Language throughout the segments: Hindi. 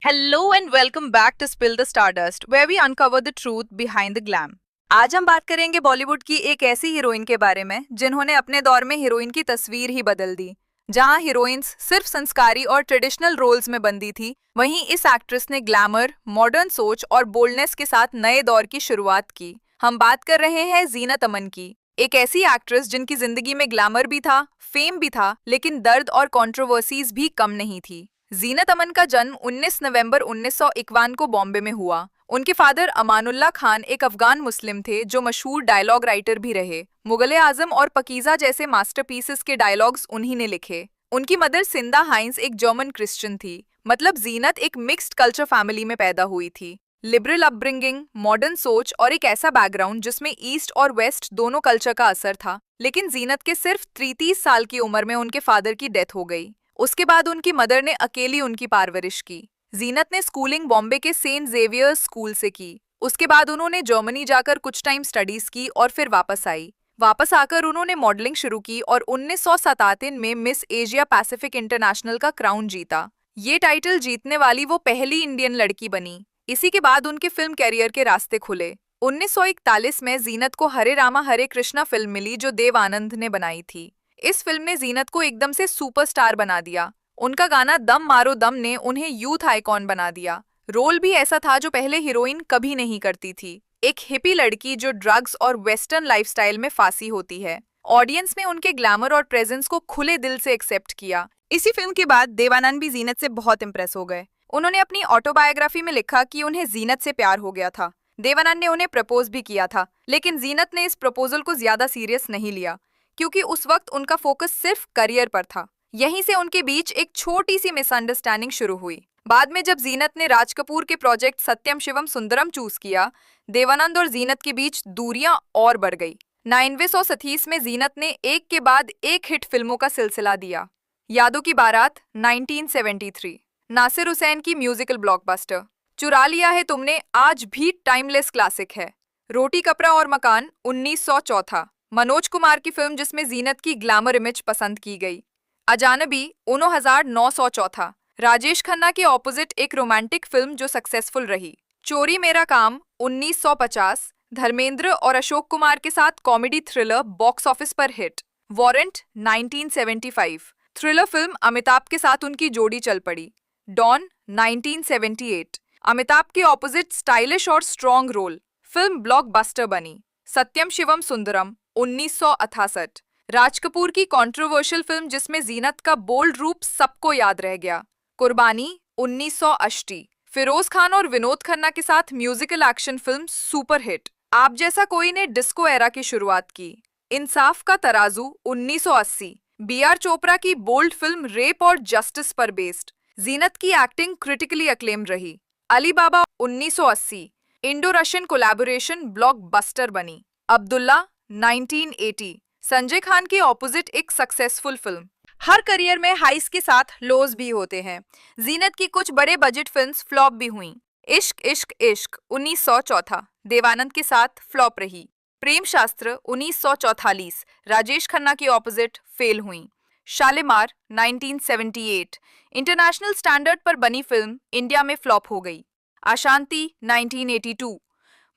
Hello and welcome back to Spill the Stardust, where we uncover the truth behind the glam. आज हम बात करेंगे बॉलीवुड की एक ऐसी हीरोइन के बारे में जिन्होंने अपने दौर में हीरोइन की तस्वीर ही बदल दी। जहां हीरोइंस सिर्फ संस्कारी और ट्रेडिशनल रोल्स में बंदी थी, वहीं इस एक्ट्रेस ने ग्लैमर, मॉडर्न सोच और बोल्डनेस के साथ नए दौर की शुरुआत की। हम बात कर रहे हैं जीनत अमन की, एक ऐसी एक्ट्रेस जिनकी जिंदगी में ग्लैमर भी था, फेम भी था, लेकिन दर्द और कंट्रोवर्सीज भी कम नहीं थी। जीनत अमन का जन्म 19 नवंबर 1951 को बॉम्बे में हुआ। उनके फादर अमानुल्लाह खान एक अफगान मुस्लिम थे जो मशहूर डायलॉग राइटर भी रहे। मुगले आजम और पकीजा जैसे मास्टरपीसेस के डायलॉग्स उन्हीं ने लिखे। उनकी मदर सिंदा हाइंस एक जर्मन क्रिश्चियन थी। मतलब जीनत एक मिक्स्ड कल्चर फैमिली में पैदा हुई थी। लिबरल अपब्रिंगिंग, मॉडर्न सोच और एक ऐसा बैकग्राउंड जिसमें ईस्ट और वेस्ट दोनों कल्चर का असर था। लेकिन जीनत के सिर्फ 33 साल की उम्र में उनके फादर की डेथ हो गई। उसके बाद उनकी मदर ने अकेली उनकी परवरिश की। जीनत ने स्कूलिंग बॉम्बे के सेंट जेवियर्स स्कूल से की। उसके बाद उन्होंने जर्मनी जाकर कुछ टाइम स्टडीज की और फिर वापस आई। वापस आकर उन्होंने मॉडलिंग शुरू की और 1977 में मिस एशिया पैसिफिक इंटरनेशनल का क्राउन जीता। ये टाइटल जीतने वाली वो पहली इंडियन लड़की बनी। इसी के बाद उनके फिल्म कैरियर के रास्ते खुले। 1941 में जीनत को हरे रामा हरे कृष्णा फिल्म मिली जो देव आनंद ने बनाई थी। इस फिल्म ने जीनत को एकदम से सुपरस्टार बना दिया। उनका गाना दम मारो दम ने उन्हें यूथ आइकॉन बना दिया। रोल भी ऐसा था जो पहले हीरोइन कभी नहीं करती थी, एक हिपी लड़की जो ड्रग्स और वेस्टर्न लाइफस्टाइल में फांसी होती है। ऑडियंस ने उनके ग्लैमर और प्रेजेंस को खुले दिल से एक्सेप्ट किया। इसी फिल्म के बाद देवानंद भी जीनत से बहुत इम्प्रेस हो गए। उन्होंने अपनी ऑटोबायोग्राफी में लिखा कि उन्हें जीनत से प्यार हो गया था। देवानंद ने उन्हें प्रपोज भी किया था, लेकिन जीनत ने इस प्रपोजल को ज्यादा सीरियस नहीं लिया, क्योंकि उस वक्त उनका फोकस सिर्फ करियर पर था। यहीं से उनके बीच एक छोटी सी मिसअंडरस्टैंडिंग शुरू हुई। बाद में जब जीनत ने राज कपूर के प्रोजेक्ट सत्यम शिवम सुंदरम चूज किया, देवानंद और जीनत के बीच दूरियां और बढ़ गई। 1937 में जीनत ने एक के बाद एक हिट फिल्मों का सिलसिला दिया। यादों की बारात 1973, नासिर हुसैन की म्यूजिकल ब्लॉकबस्टर चुरा लिया है तुमने आज भी टाइमलेस क्लासिक है। रोटी कपड़ा और मकान 1904, मनोज कुमार की फिल्म जिसमें जीनत की ग्लैमर इमेज पसंद की गई। अजानबी 1904, राजेश खन्ना के ऑपोजिट एक रोमांटिक फिल्म जो सक्सेसफुल रही। चोरी मेरा काम 1950, धर्मेंद्र और अशोक कुमार के साथ कॉमेडी थ्रिलर बॉक्स ऑफिस पर hit. Warrant 1975, thriller film Amitabh के साथ उनकी जोड़ी चल पड़ी। डॉन 1978, अमिताभ के ऑपोजिट स्टाइलिश और स्ट्रॉन्ग रोल, फिल्म ब्लॉकबस्टर बनी। सत्यम शिवम सुंदरम 1968, राज कपूर की कंट्रोवर्शियल फिल्म जिसमें जीनत का बोल्ड रूप सबको याद रह गया। कुर्बानी 1980, फिरोज खान और विनोद खन्ना के साथ musical action film super hit. आप जैसा कोई ने डिस्को एरा की शुरुआत की। इंसाफ का तराजू 1980, बी.आर. चोपड़ा की बोल्ड फिल्म रेप और जस्टिस पर बेस्ड। जीनत की एक्टिंग क्रिटिकली अक्लेम रही। अली बाबा 1980, इंडो रशियन कोलैबोरेशन ब्लॉकबस्टर बनी। अब्दुल्ला 1980, संजय खान के ऑपोजिट एक सक्सेसफुल फिल्म। हर करियर में हाइस के साथ लोज भी होते हैं। जीनत की कुछ बड़े बजट फिल्म्स फ्लॉप भी हुईं। इश्क इश्क इश्क 1904, देवानंद के साथ फ्लॉप रही। प्रेम शास्त्र 1944, राजेश खन्ना के ऑपोजिट फेल हुई। शालीमार 1978, इंटरनेशनल स्टैंडर्ड पर बनी फिल्म इंडिया में फ्लॉप हो गई। अशांति 1982,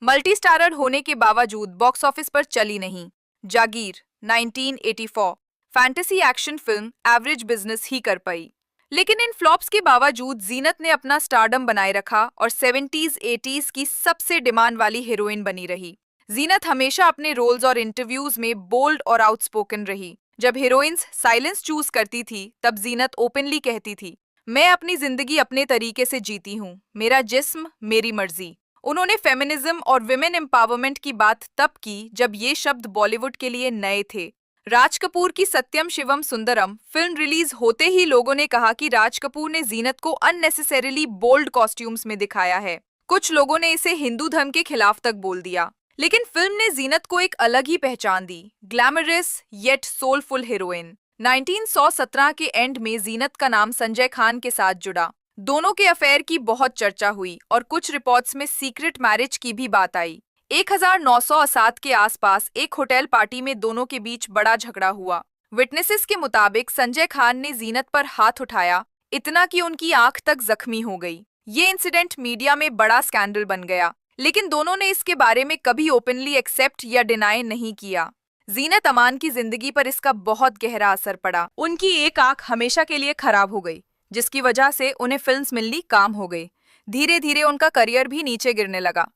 मल्टी स्टारर होने के बावजूद बॉक्स ऑफिस पर चली नहीं। Jagir 1984, fantasy action film average business ही कर पाई। लेकिन इन फ्लॉप्स के बावजूद जीनत ने अपना स्टारडम बनाए रखा और 70s-80s की सबसे डिमांड वाली हीरोइन बनी रही। जीनत हमेशा अपने रोल्स और इंटरव्यूज में बोल्ड और आउटस्पोकन रही। जब हीरोइंस साइलेंस चूज करती थी, तब जीनत ओपनली कहती थी, मैं अपनी जिंदगी अपने तरीके से जीती हूँ, मेरा जिस्म मेरी मर्जी। उन्होंने फेमिनिज्म और विमेन एम्पावरमेंट की बात तब की जब ये शब्द बॉलीवुड के लिए नए थे। राज कपूर की सत्यम शिवम सुंदरम फिल्म रिलीज होते ही लोगों ने कहा कि राज कपूर ने जीनत को अननेसेसरीली बोल्ड कॉस्ट्यूम्स में दिखाया है। कुछ लोगों ने इसे हिंदू धर्म के खिलाफ तक बोल दिया। लेकिन फिल्म ने जीनत को एक अलग ही पहचान दी, ग्लैमरस येट सोलफुल हीरोइन। 1917 के एंड में जीनत का नाम संजय खान के साथ जुड़ा। दोनों के अफेयर की बहुत चर्चा हुई और कुछ रिपोर्ट्स में सीक्रेट मैरिज की भी बात आई। 1907 के आसपास एक होटल पार्टी में दोनों के बीच बड़ा झगड़ा हुआ। विटनेसेस के मुताबिक संजय खान ने जीनत पर हाथ उठाया, इतना कि उनकी आंख तक जख्मी हो गई। ये इंसिडेंट मीडिया में बड़ा स्कैंडल बन गया, लेकिन दोनों ने इसके बारे में कभी ओपनली एक्सेप्ट या डिनाई नहीं किया। जीनत अमान की जिंदगी पर इसका बहुत गहरा असर पड़ा। उनकी एक आंख हमेशा के लिए खराब हो गई, जिसकी वजह से उन्हें फिल्म्स मिलनी काम हो गई। धीरे धीरे उनका करियर भी नीचे गिरने लगा।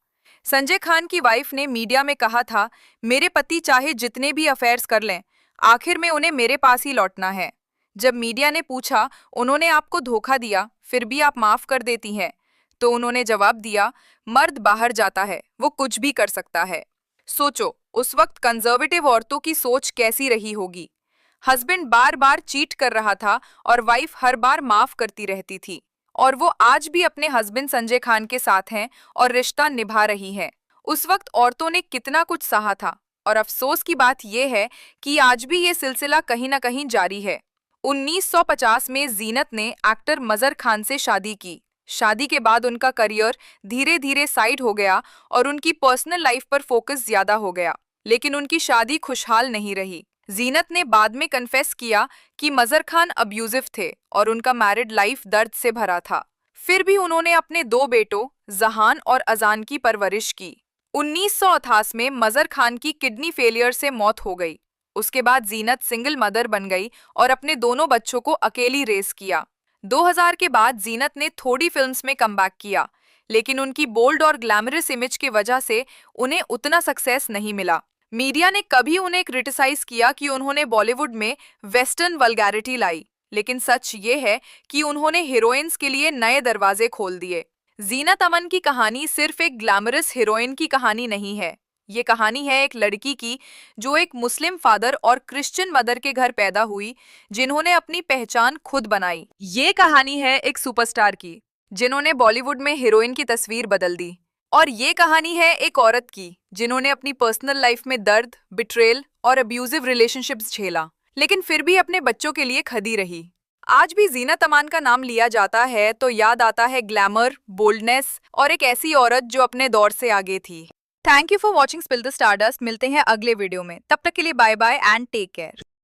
संजय खान की वाइफ ने मीडिया में कहा था, मेरे पति चाहे जितने भी अफेयर्स कर लें, आखिर में उन्हें मेरे पास ही लौटना है। जब मीडिया ने पूछा, उन्होंने आपको धोखा दिया, फिर भी आप माफ कर देती हैं, तो उन्होंने जवाब दिया, मर्द बाहर जाता है, वो कुछ भी कर सकता है। सोचो, उस वक्त कंजर्वेटिव औरतों की सोच कैसी रही होगी। हस्बैंड बार बार चीट कर रहा था और वाइफ हर बार माफ करती रहती थी, और वो आज भी अपने हस्बैंड संजय खान के साथ हैं और रिश्ता निभा रही है। उस वक्त औरतों ने कितना कुछ सहा था, और अफसोस की बात यह है कि आज भी ये सिलसिला कहीं ना कहीं जारी है। 1950 में जीनत ने एक्टर मजर खान से शादी की। शादी के बाद उनका करियर धीरे धीरे साइड हो गया और उनकी पर्सनल लाइफ पर फोकस ज्यादा हो गया, लेकिन उनकी शादी खुशहाल नहीं रही। जीनत ने बाद में कन्फेस किया कि मजर खान अब्यूजिव थे और उनका मैरिड लाइफ दर्द से भरा था। फिर भी उन्होंने अपने 2 बेटों जहान और अजान की परवरिश की। 1988 में मजर खान की किडनी फेलियर से मौत हो गई। उसके बाद जीनत सिंगल मदर बन गई और अपने दोनों बच्चों को अकेली रेस किया। 2000 के बाद जीनत ने थोड़ी फिल्म्स में कमबैक किया, लेकिन उनकी बोल्ड और ग्लैमरस इमेज की वजह से उन्हें उतना सक्सेस नहीं मिला। मीडिया ने कभी उन्हें क्रिटिसाइज किया कि उन्होंने बॉलीवुड में वेस्टर्न वल्गैरिटी लाई, लेकिन सच ये है कि उन्होंने हीरोइंस के लिए नए दरवाजे खोल दिए। जीनत अमन की कहानी सिर्फ एक ग्लैमरस हीरोइन की कहानी नहीं है। ये कहानी है एक लड़की की जो एक मुस्लिम फादर और क्रिश्चियन मदर के घर पैदा हुई, जिन्होंने अपनी पहचान खुद बनाई। ये कहानी है एक सुपरस्टार की, जिन्होंने बॉलीवुड में हीरोइन की तस्वीर बदल दी। और ये कहानी है एक औरत की, जिन्होंने अपनी पर्सनल लाइफ में दर्द, बिट्रेल और अब्यूजिव रिलेशनशिप्स झेला, लेकिन फिर भी अपने बच्चों के लिए खड़ी रही। आज भी जीनत अमान का नाम लिया जाता है तो याद आता है ग्लैमर, बोल्डनेस और एक ऐसी औरत जो अपने दौर से आगे थी। Thank you for watching spill the stardust. मिलते हैं अगले वीडियो में, तब तक के लिए bye bye and take care.